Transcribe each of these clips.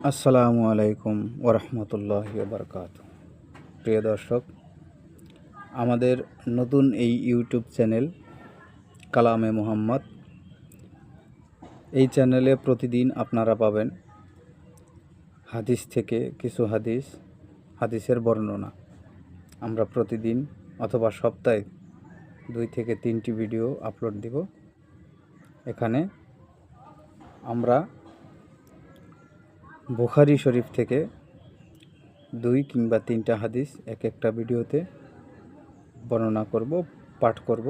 আসসালামু আলাইকুম ওরহমতুল্লাহি ওবরকাতুহু। প্রিয় দর্শক, আমাদের নতুন এই ইউটিউব চ্যানেল কালামে মুহাম্মদ, এই চ্যানেলে প্রতিদিন আপনারা পাবেন হাদিস থেকে কিছু হাদিসের বর্ণনা। আমরা প্রতিদিন অথবা সপ্তাহে 2 থেকে 3টি ভিডিও আপলোড দিব। এখানে আমরা বুখারী শরীফ থেকে 2 কিংবা 3টা হাদিস এক একটা ভিডিওতে বর্ণনা করব, পাঠ করব।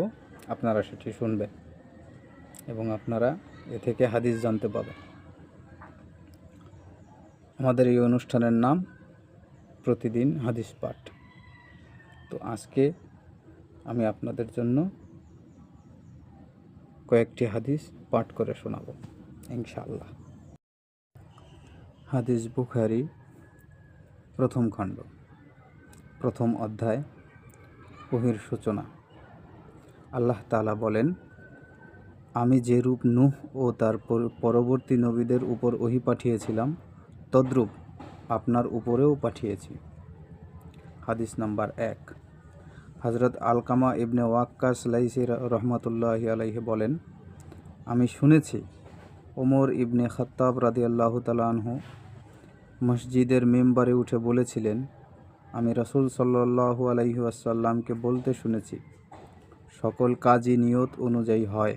আপনারা সেটি শুনবেন এবং আপনারা এ থেকে হাদিস জানতে পাবেন। আমাদের এই অনুষ্ঠানের নাম প্রতিদিন হাদিস পাঠ। তো আজকে আমি আপনাদের জন্য কয়েকটি হাদিস পাঠ করে শোনাব ইনশাআল্লাহ। হাদিস বুখারী প্রথম খণ্ড, প্রথম অধ্যায়, ওহীর সূচনা। আল্লাহ তাআলা বলেন, আমি যেরূপ নূহ ও তার পরবর্তী নবীদের উপর ওহী পাঠিয়েছিলাম, তদ্রূপ আপনার উপরেও পাঠিয়েছি। হাদিস নাম্বার 1। হযরত আলকামা ইবনে ওয়াক্কাস লাইসি রহমাতুল্লাহি আলাইহি বলেন, আমি শুনেছি ওমর ইবনে খাত্তাব রাদিয়াল্লাহু তাআলা আনহু মসজিদের মিম্বারে উঠে বলেছিলেন, আমি রাসূল সাল্লাল্লাহু আলাইহি ওয়াসাল্লামকে বলতে শুনেছি, সকল কাজই নিয়ত অনুযায়ী হয়,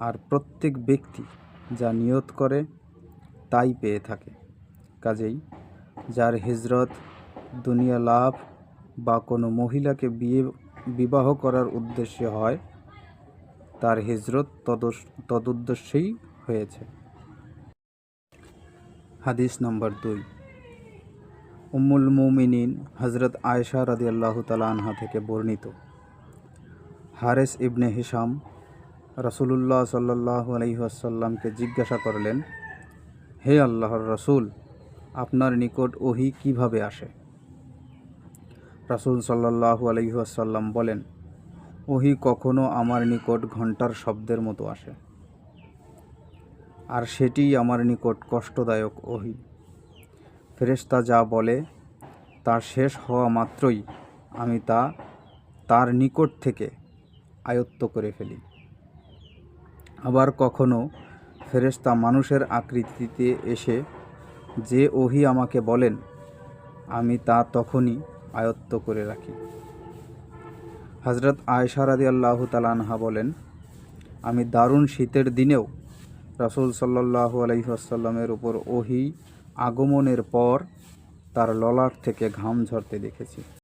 আর প্রত্যেক ব্যক্তি যা নিয়ত করে তাই পেয়ে থাকে। কাজেই যার হিজরত দুনিয়া লাভ বা কোনো মহিলাকে বিবাহ করার উদ্দেশ্যে হয়, তার হিজরত তদুদ্দেশ্যেই হয়েছে। হাদিস নম্বর 2। উম্মুল মুমিনিন হযরত আয়েশা রাদিয়াল্লাহু তাআলা আনহা থেকে বর্ণিত, হারেস ইবনে হিশাম রাসূলুল্লাহ সাল্লাল্লাহু আলাইহি ওয়াসাল্লামকে জিজ্ঞাসা করলেন, হে আল্লাহর রাসূল, আপনার নিকট ওহী কিভাবে আসে? রাসূল সাল্লাল্লাহু আলাইহি ওয়াসাল্লাম বলেন, ওহী কখনো আমার নিকট ঘণ্টার শব্দের মতো আসে, আর সেটিই আমার নিকট কষ্টদায়ক ওহী। ফেরেশতা যা বলে তা শেষ হওয়া মাত্রই আমি তা তার নিকট থেকে আয়ত্ত করে ফেলি। আবার কখনো ফেরেশতা মানুষের আকৃতিতে এসে যে ওহী আমাকে বলেন, আমি তা তখনই আয়ত্ত করে রাখি। হযরত আয়েশা রাদিয়াল্লাহু তাআলা আনহা বলেন, আমি দারুণ শীতের দিনেও রাসূল সাল্লাল্লাহু আলাইহি ওয়াসাল্লামের উপর ওহী আগমনের পর তার ললাট থেকে ঘাম ঝরতে দেখেছি।